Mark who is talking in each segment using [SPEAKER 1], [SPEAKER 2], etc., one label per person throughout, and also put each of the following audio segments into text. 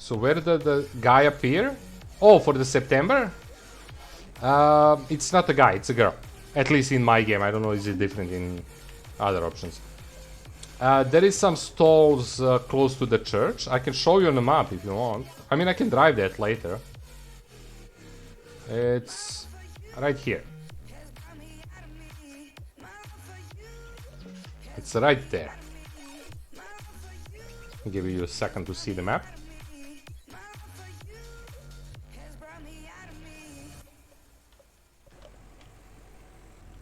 [SPEAKER 1] So where did the guy appear? Oh, for the September? It's not a guy, it's a girl. At least in my game. I don't know, is it different in other options. There is some stalls close to the church. I can show you on the map if you want. I mean, I can drive that later. It's right here. It's right there. I'll give you a second to see the map.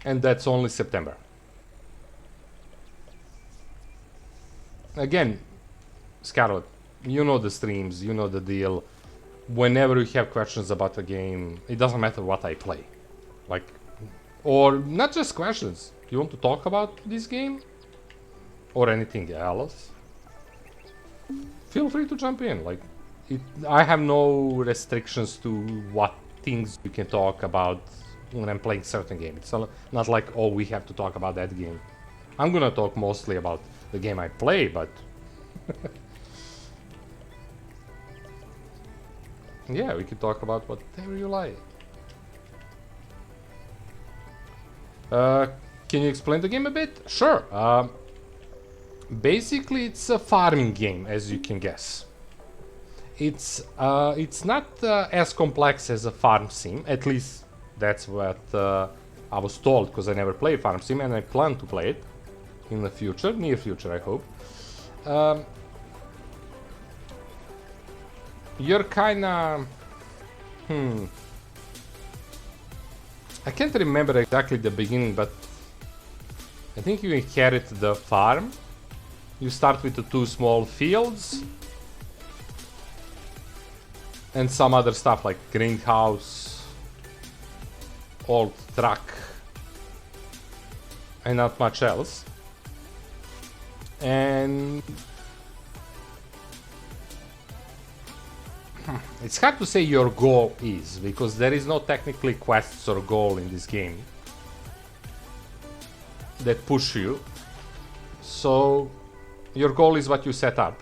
[SPEAKER 1] And that's only September. Again, Scarlet, you know the streams, you know the deal. Whenever you have questions about a game, it doesn't matter what I play. Like, or not just questions. You want to talk about this game? Or anything else? Feel free to jump in. Like, I have no restrictions to what things we can talk about when I'm playing certain game. It's not like, oh, we have to talk about that game. I'm gonna talk mostly about the game I play, but yeah, we can talk about whatever you like. Can you explain the game a bit? Sure. Basically, it's a farming game, as you can guess. It's not as complex as a farm sim. At least that's what I was told, because I never played farm sim, and I plan to play it in the future, near future, I hope. You're kinda... I can't remember exactly the beginning, but I think you inherit the farm. You start with the 2 small fields and some other stuff like greenhouse, old truck, and not much else. And it's hard to say your goal is, because there is no technically quests or goal in this game that push you. So your goal is what you set up.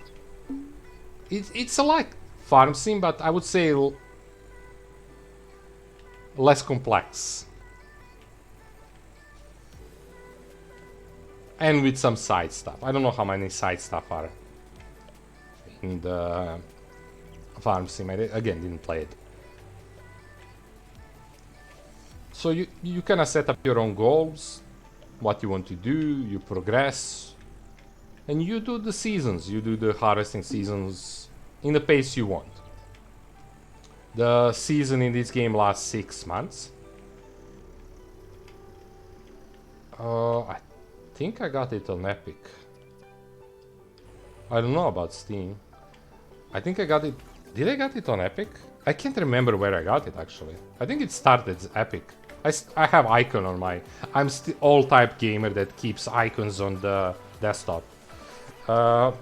[SPEAKER 1] It's a like farm sim, but I would say less complex. And with some side stuff. I don't know how many side stuff are in the farm sim. I again didn't play it. So you kind of set up your own goals, what you want to do, you progress, and you do the seasons. You do the harvesting seasons in the pace you want. The season in this game lasts 6 months. I think I got it on Epic. I don't know about Steam. I think I got it. Did I get it on Epic? I can't remember where I got it actually. I think it started as Epic. I have icon on my... I'm still old type gamer that keeps icons on the desktop. I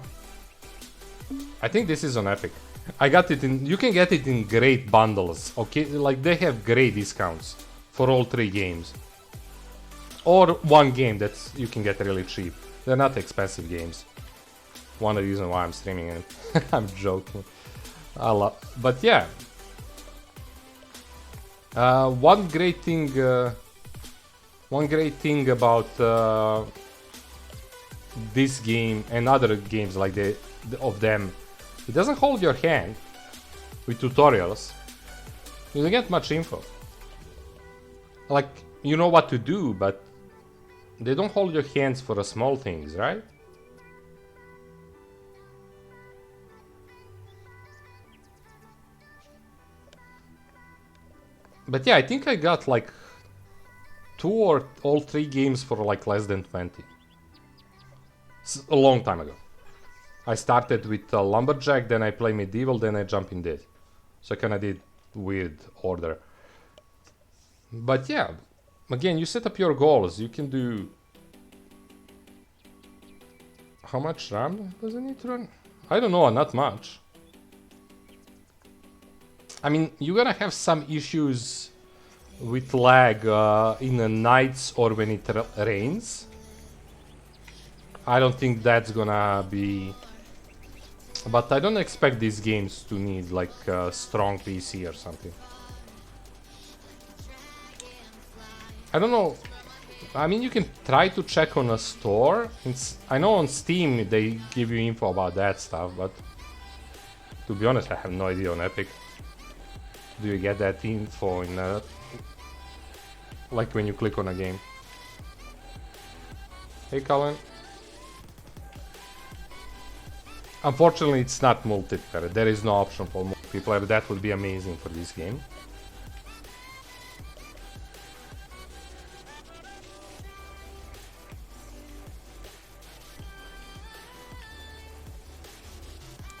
[SPEAKER 1] think this is on Epic. I got it in... You can get it in great bundles, okay? Like, they have great discounts for all 3 games. Or 1 game that you can get really cheap. They're not expensive games. One of the reasons why I'm streaming it. I'm joking. But yeah. One great thing about this game and other games like of them, it doesn't hold your hand with tutorials. You don't get much info. Like, you know what to do, but they don't hold your hands for the small things, right? But yeah, I think I got like 2 or all 3 games for like less than 20. It's a long time ago. I started with Lumberjack, then I play Medieval, then I jump in this. So I kinda did weird order. But yeah, again, you set up your goals. You can do... How much RAM does it need to run? I don't know, not much. I mean, you're gonna have some issues with lag in the nights or when it rains. I don't think that's gonna be But I don't expect these games to need like a strong PC or something. I don't know. I mean, you can try to check on a store. I know on Steam they give you info about that stuff, but to be honest, I have no idea on Epic. Do you get that info in like when you click on a game? Hey, Colin. Unfortunately, it's not multiplayer. There is no option for multiplayer. That would be amazing for this game.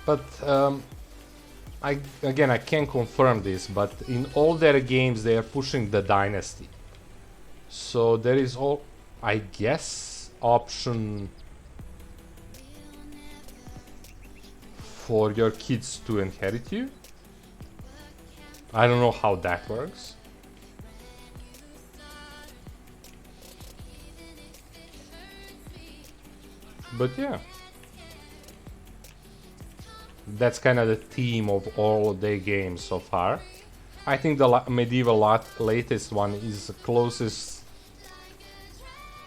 [SPEAKER 1] But I can't confirm this, but in all their games they are pushing the Dynasty. So there is I guess, option for your kids to inherit you. I don't know how that works. But yeah. That's kind of the theme of all their games so far. I think the medieval latest one is the closest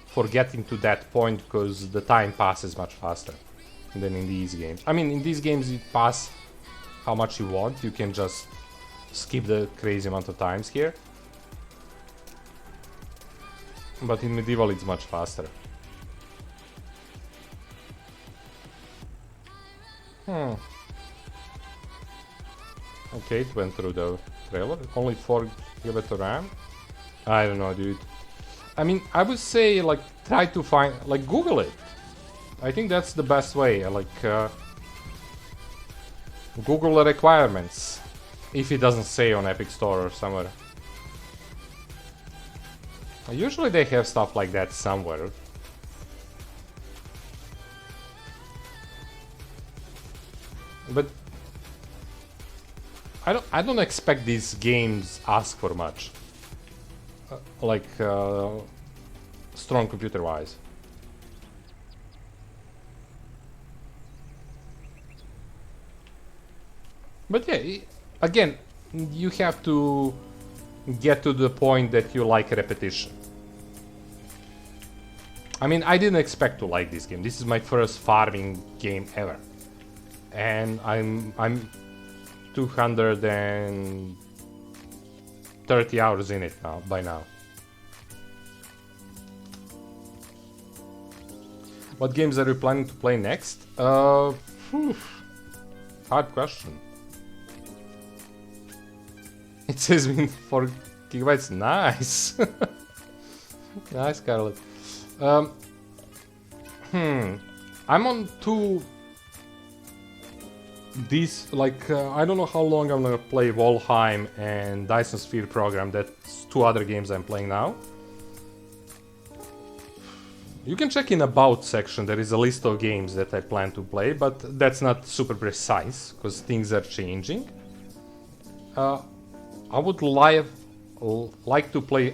[SPEAKER 1] for getting to that point, because the time passes much faster than in these games. I mean, in these games you pass how much you want. You can just skip the crazy amount of times here. But in medieval it's much faster. Okay, it went through the trailer. Only 4 GB of RAM. I don't know, dude. I mean, I would say, like, try to find, like, Google it. I think that's the best way. Like, Google the requirements. If it doesn't say on Epic Store or somewhere. Usually they have stuff like that somewhere. But I don't expect these games ask for much. Like strong computer wise. But yeah, again, you have to get to the point that you like repetition. I mean, I didn't expect to like this game. This is my first farming game ever. And I'm 230 hours in it now, by now. What games are you planning to play next? Hard question. It says 4 gigabytes. Nice. Nice, Scarlett. I'm on 2. These, like, I don't know how long I'm gonna play Valheim and Dyson Sphere Program. That's 2 other games I'm playing now. You can check in About section, there is a list of games that I plan to play, but that's not super precise, because things are changing. I would like to play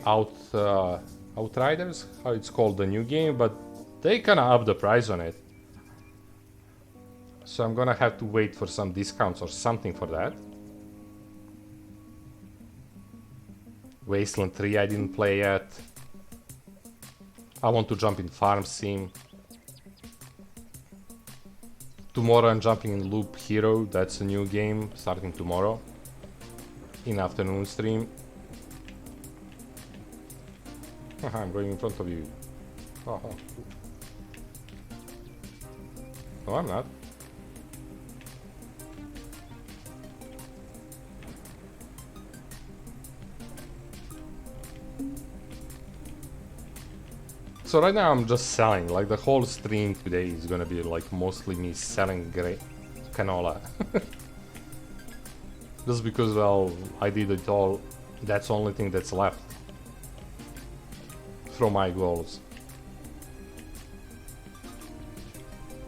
[SPEAKER 1] Outriders, how it's called, the new game, but they kinda up the price on it. So I'm gonna have to wait for some discounts or something for that. Wasteland 3 I didn't play yet. I want to jump in Farm Sim. Tomorrow I'm jumping in Loop Hero, that's a new game starting tomorrow. In afternoon stream. I'm going in front of you. Oh. No, I'm not. So right now I'm just selling, like the whole stream today is gonna be like mostly me selling great canola. Just because, well, I did it all, that's the only thing that's left from my goals.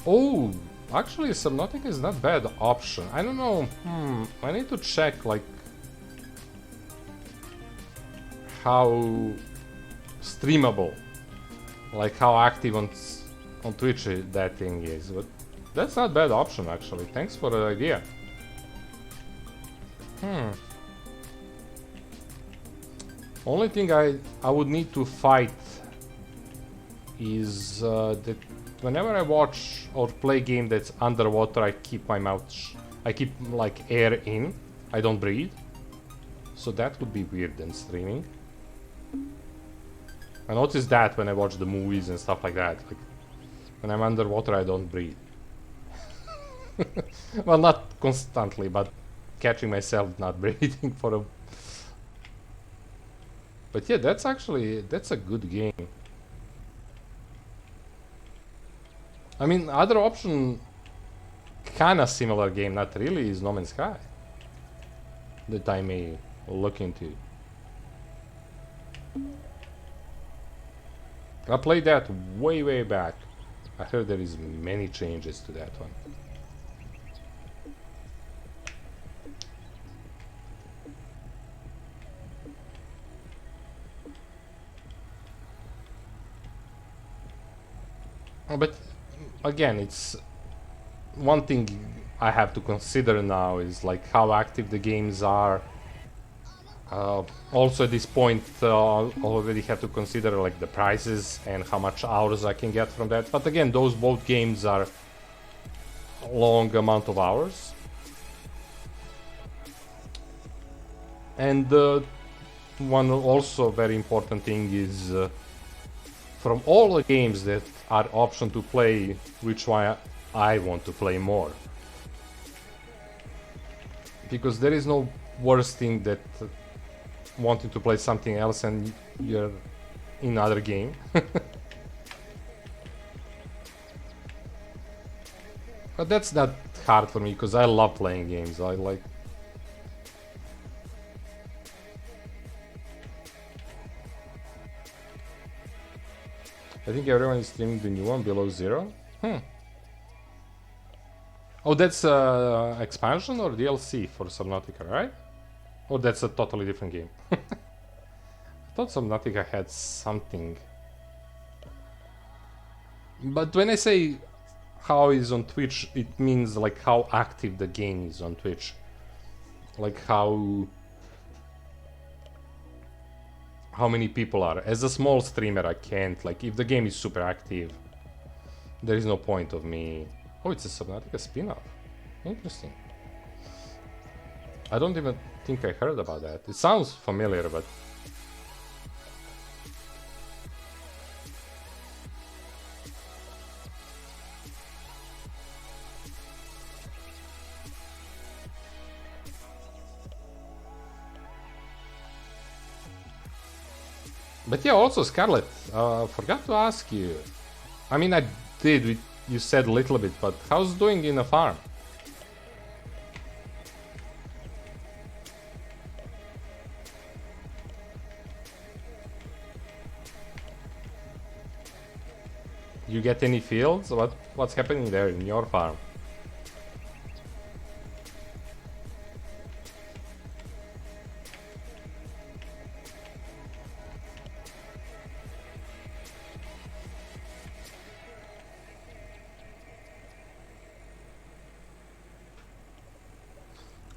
[SPEAKER 1] Oh, actually Subnautica is not bad option. I don't know, I need to check like how streamable, like how active on Twitch that thing is. But That's not bad option actually. Thanks for the idea. Only thing I would need to fight is that whenever I watch or play game that's underwater, I keep my mouth I keep like air in. I don't breathe. So that would be weird in streaming. I notice that when I watch the movies and stuff like that. Like when I'm underwater, I don't breathe. Well, not constantly, but catching myself not breathing for a... But yeah, that's a good game. I mean, other option, kinda similar game, not really, is No Man's Sky. That I may look into. I played that way back. I heard there is many changes to that one. But again, it's one thing I have to consider now is like how active the games are. Also at this point, already have to consider like the prices and how much hours I can get from that. But again, those both games are long amount of hours. And one also very important thing is from all the games that are option to play, which one I want to play more. Because there is no worse thing that wanting to play something else and you're in another game. But that's not hard for me because I love playing games. I like... I think everyone is streaming the new one, Below Zero. Oh, that's expansion or DLC for Subnautica, right? Or that's a totally different game. I thought Subnautica had something. But when I say how is on Twitch, it means like how active the game is on Twitch. Like how many people are. As a small streamer, I can't, like, if the game is super active, there is no point of me... Oh, it's a Subnautica spin-off. Interesting. I don't even think I heard about that. It sounds familiar, but... But yeah, also Scarlet, forgot to ask you. I mean, I did, you said a little bit, but how's doing in a farm? You get any fields? What's happening there in your farm?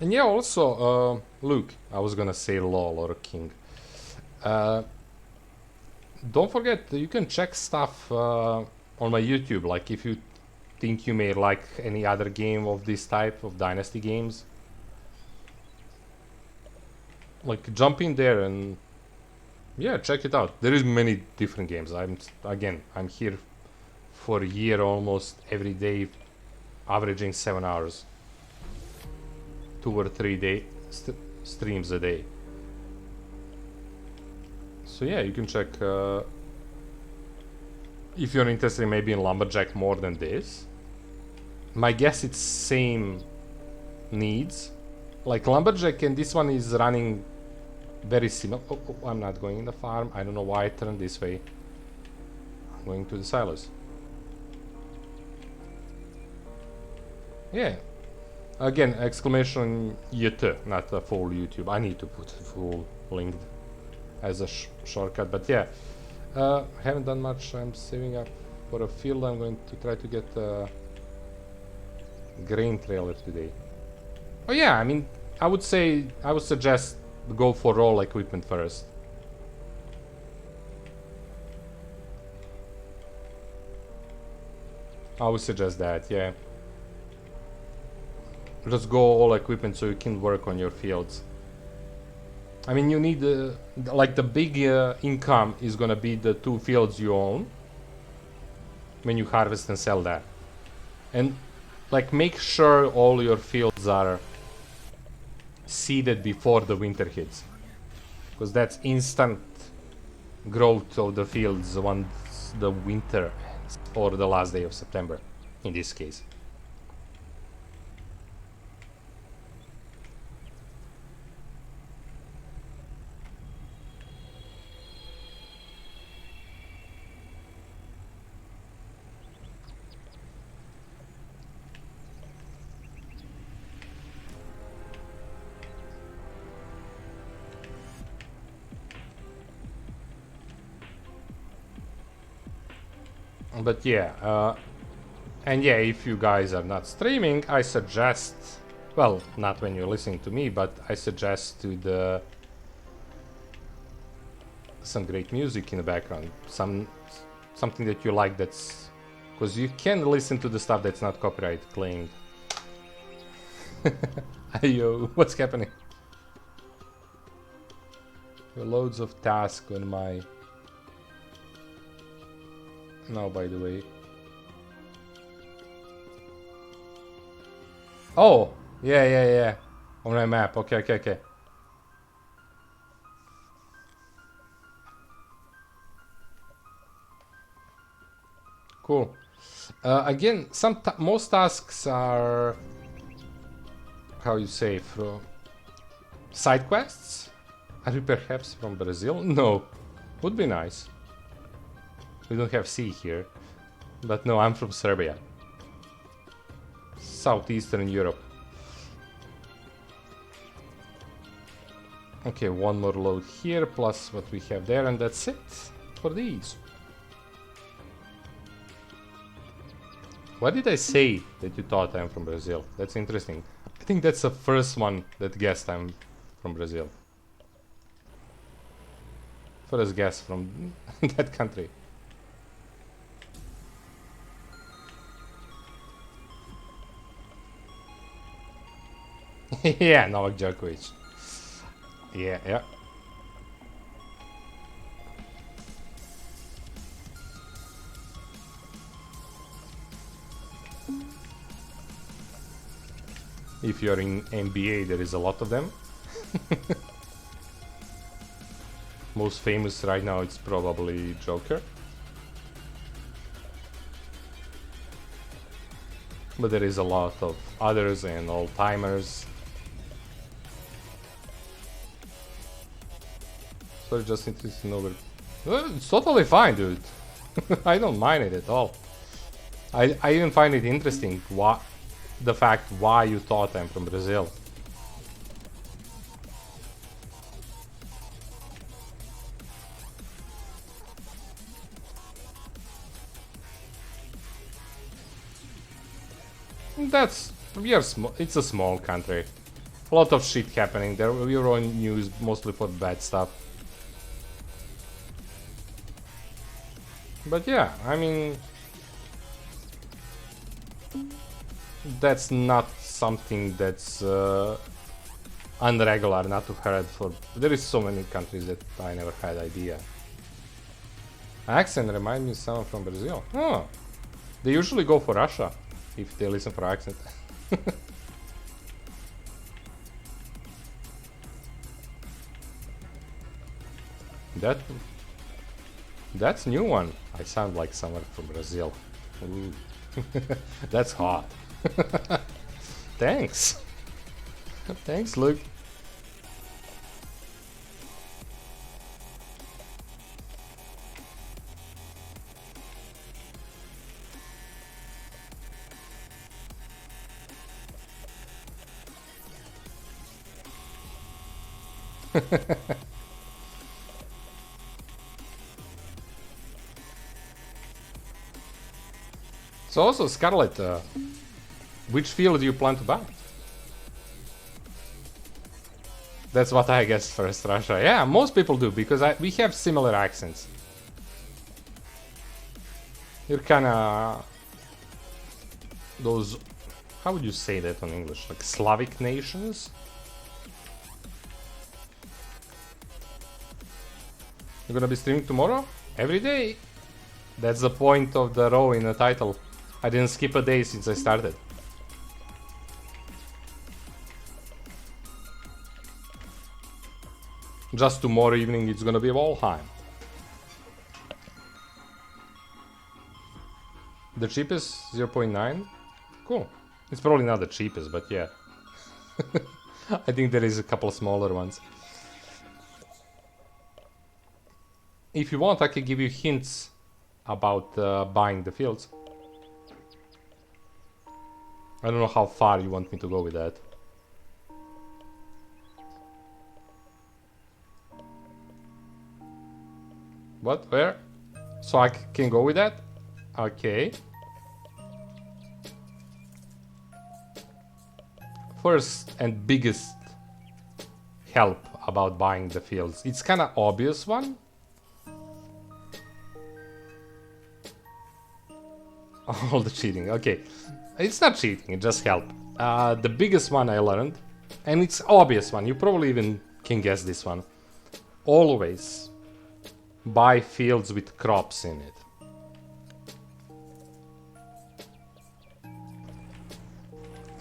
[SPEAKER 1] And yeah, also, Luke, I was gonna say LOL or King. Don't forget, you can check stuff on my YouTube, like if you think you may like any other game of this type of Dynasty games. Like, jump in there and, yeah, check it out. There is many different games. I'm here for a year almost every day, averaging 7 hours. 2 or 3 streams a day. So yeah, you can check if you're interested maybe in Lumberjack more than this. My guess it's same needs. Like Lumberjack and this one is running very similar. Oh, I'm not going in the farm. I don't know why I turned this way. I'm going to the silos. Yeah. Again, exclamation YT, not a full YouTube. I need to put full linked as a shortcut, but yeah. Haven't done much. I'm saving up for a field. I'm going to try to get Grain trailer today. Oh yeah, I mean, I would suggest go for all equipment first. I would suggest that, yeah. Just go all equipment so you can work on your fields. I mean, you need like the big income is gonna be the 2 fields you own when you harvest and sell that, and like make sure all your fields are seeded before the winter hits, because that's instant growth of the fields once the winter ends, or the last day of September in this case. But yeah, and yeah, if you guys are not streaming, I suggest, well, not when you're listening to me, but I suggest to the some great music in the background, something that you like, that's because you can listen to the stuff that's not copyright claimed. Yo, what's happening? Loads of tasks on my... No, by the way. Oh, yeah. On my map. Okay. Cool. Again, most tasks are, how you say, from side quests. Are you perhaps from Brazil? No, would be nice. We don't have sea here, but no, I'm from Serbia, southeastern Europe. Okay, one more load here, plus what we have there, and that's it for these. Why did I say that you thought I'm from Brazil? That's interesting. I think that's the first one that guessed I'm from Brazil. First guess from that country. Yeah, Novak Djokovic. Yeah. If you're in NBA, there is a lot of them. Most famous right now, it's probably Joker. But there is a lot of others and all-timers. So just interested to know where... It's totally fine, dude. I don't mind it at all. I even find it interesting the fact why you thought I'm from Brazil. It's a small country. A lot of shit happening there. We're on news mostly for bad stuff. But yeah, I mean, that's not something that's unregular, not to heard for. There is so many countries that I never had idea. Accent remind me of someone from Brazil. Oh, they usually go for Russia if they listen for accent. That's new one. I sound like someone from Brazil. Ooh. That's hot. Thanks. Thanks, Luke. So also, Scarlet, Which field do you plan to buy? That's what I guess first, Russia. Yeah, most people do, because we have similar accents. You're kinda... those... how would you say that in English? Like Slavic nations? You're gonna be streaming tomorrow? Every day! That's the point of the row in the title. I didn't skip a day since I started. Just tomorrow evening it's gonna be Valheim. The cheapest 0.9? Cool. It's probably not the cheapest, but yeah. I think there is a couple smaller ones. If you want, I can give you hints about buying the fields. I don't know how far you want me to go with that. What? Where? So I can go with that? Okay. First and biggest help about buying the fields. It's kind of obvious one. All the cheating, okay. It's not cheating, it just help. The biggest one I learned, and it's obvious one, you probably even can guess this one. Always buy fields with crops in it.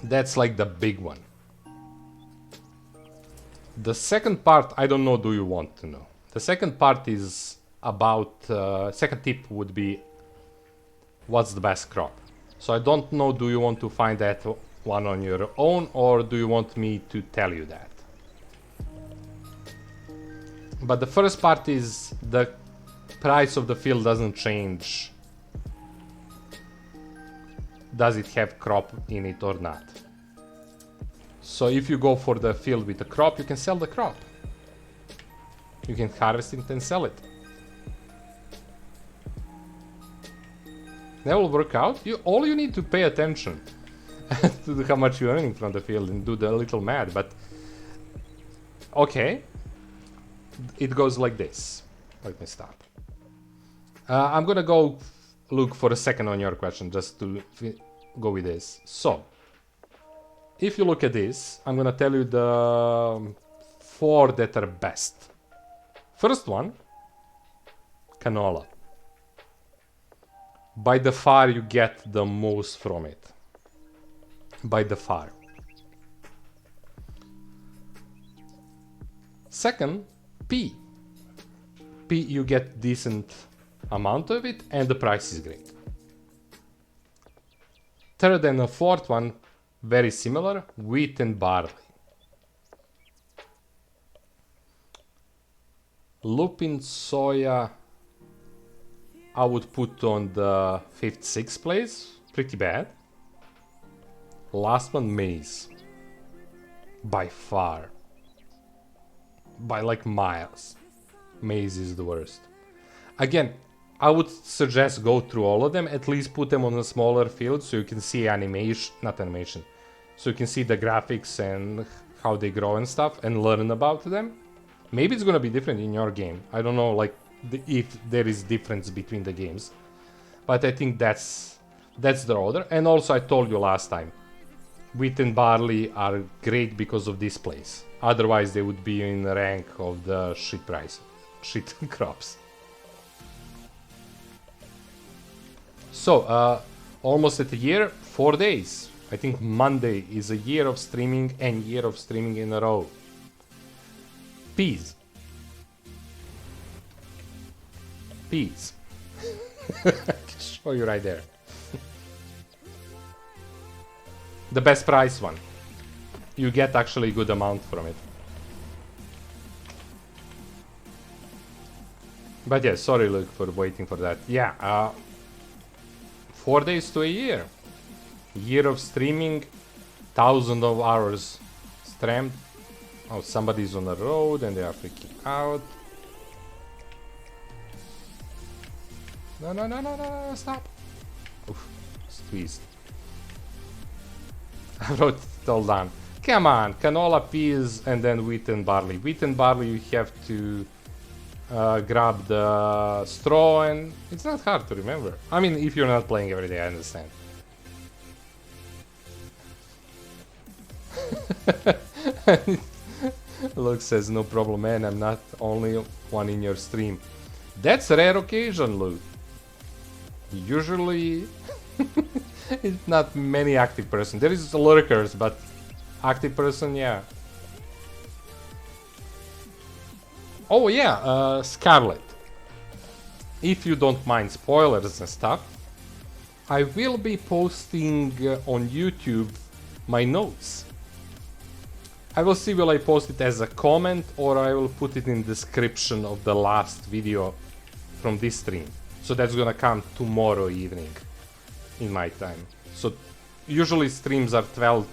[SPEAKER 1] That's like the big one. The second part, I don't know, do you want to know? The second part is about, second tip would be, what's the best crop? So I don't know, do you want to find that one on your own, or do you want me to tell you that? But the first part is the price of the field doesn't change. Does it have crop in it or not? So if you go for the field with a crop, you can sell the crop. You can harvest it and sell it. That will work out. All you need to pay attention to how much you're earning from the field and do the little math. But okay, it goes like this. Let me stop. I'm gonna go look for a second on your question just to go with this. So if you look at this, I'm gonna tell you the 4 that are best. First one, canola. By the far you get the most from it. By the far. Second, pea. Pea, you get decent amount of it and the price is great. Third and a fourth one, very similar, wheat and barley. Lupin, soya, I would put on the 5th, 6th place, pretty bad. Last one, maize. By far. By like miles. Maize is the worst. Again, I would suggest go through all of them, at least put them on a smaller field so you can see animation, not animation, so you can see the graphics and how they grow and stuff and learn about them. Maybe it's gonna be different in your game. I don't know, like, if there is difference between the games, but I think that's the order. And also I told you last time, wheat and barley are great because of this place. Otherwise they would be in the rank of the shit crops. So almost at a year, 4 days. I think Monday is a year of streaming and year of streaming in a row. Peas. Peas. I can show you right there. The best price one. You get actually a good amount from it. But yeah, sorry Luke for waiting for that. Yeah, 4 days to a year. Year of streaming, thousands of hours streamed. Oh, somebody's on the road and they are freaking out. No, stop. Oof, squeezed. I wrote it all down. Come on, canola, peas, and then wheat and barley. Wheat and barley, you have to grab the straw, and it's not hard to remember. I mean, if you're not playing every day, I understand. Luke says, no problem, man, I'm not only one in your stream. That's a rare occasion, Luke. Usually, it's not many active person. There is lurkers, but active person, yeah. Oh yeah, Scarlet. If you don't mind spoilers and stuff, I will be posting on YouTube my notes. I will see will I post it as a comment or I will put it in description of the last video from this stream. So that's gonna come tomorrow evening in my time. So usually streams are 12,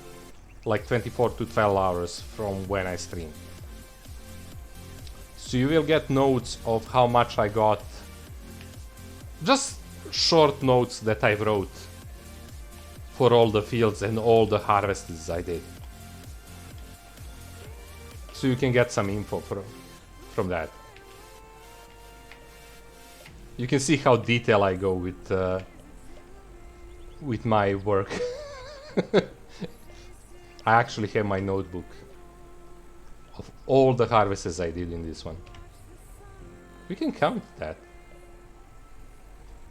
[SPEAKER 1] like 24 to 12 hours from when I stream. So you will get notes of how much I got. Just short notes that I wrote for all the fields and all the harvests I did. So you can get some info from that. You can see how detailed I go with my work. I actually have my notebook of all the harvests I did in this one. We can count that.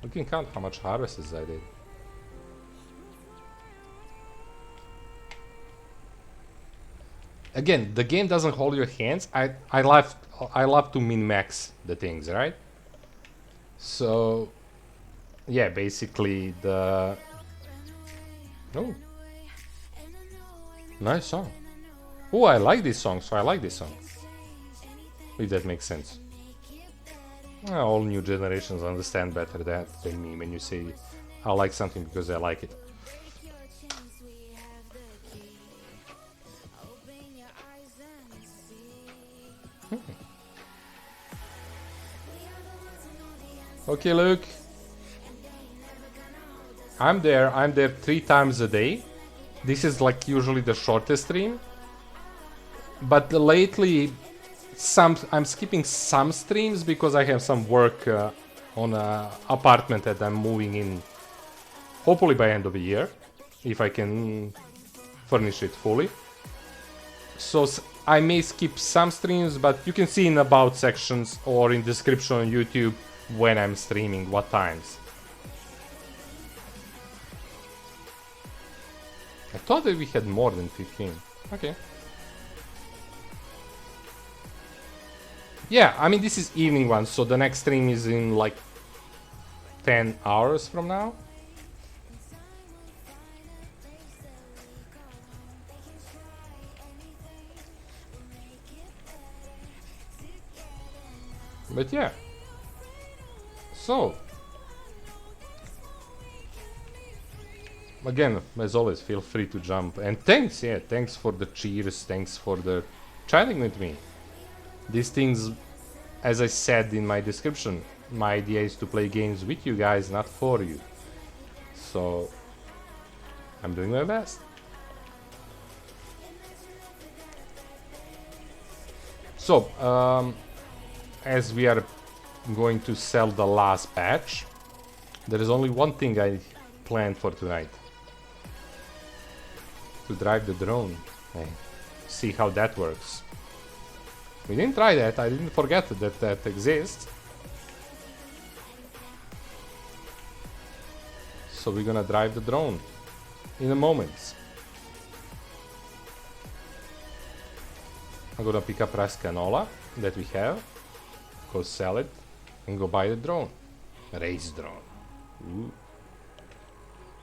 [SPEAKER 1] We can count how much harvests I did. Again, the game doesn't hold your hands. I love to min-max the things, right? So yeah, basically the oh, nice song. Oh, I like this song, so I like this song. If that makes sense. Well, all new generations understand better that than me when you say I like something because I like it. Okay, Luke. I'm there 3 times a day. This is like usually the shortest stream. But lately, I'm skipping some streams because I have some work on an apartment that I'm moving in. Hopefully by end of the year, if I can furnish it fully. So I may skip some streams, but you can see in about sections or in description on YouTube when I'm streaming, what times. I thought that we had more than 15. Okay. Yeah, I mean, this is evening one, so the next stream is in like 10 hours from now. But yeah. So. Again, as always, feel free to jump. And thanks, yeah, thanks for the cheers, thanks for the chatting with me. These things, as I said in my description, my idea is to play games with you guys, not for you. So, I'm doing my best. So, as we are going to sell the last batch, there is only one thing I planned for tonight. To drive the drone and see how that works. We didn't try that, I didn't forget that that exists. So we're gonna drive the drone in a moment. I'm gonna pick up rice canola that we have, go sell it, and go buy the drone. Race drone. Ooh.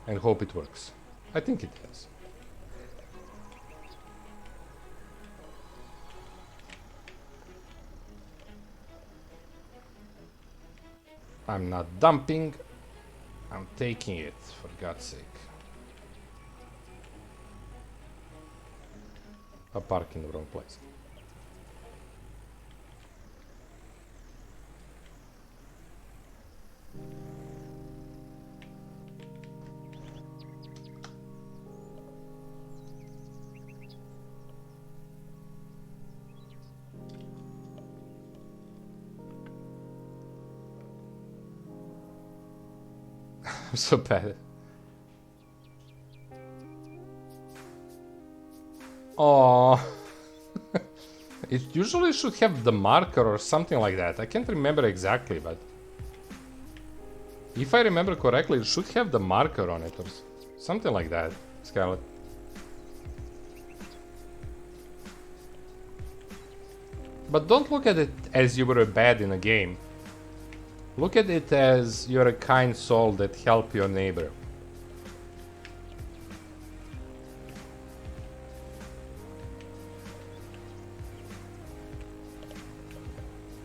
[SPEAKER 1] And hope it works. I think it does. I'm not dumping, I'm taking it, for God's sake. I park in the wrong place. I'm so bad. Oh. It usually should have the marker or something like that. I can't remember exactly, but if I remember correctly, it should have the marker on it or something like that. Scarlet. But don't look at it as you were bad in a game. Look at it as you're a kind soul that helped your neighbor.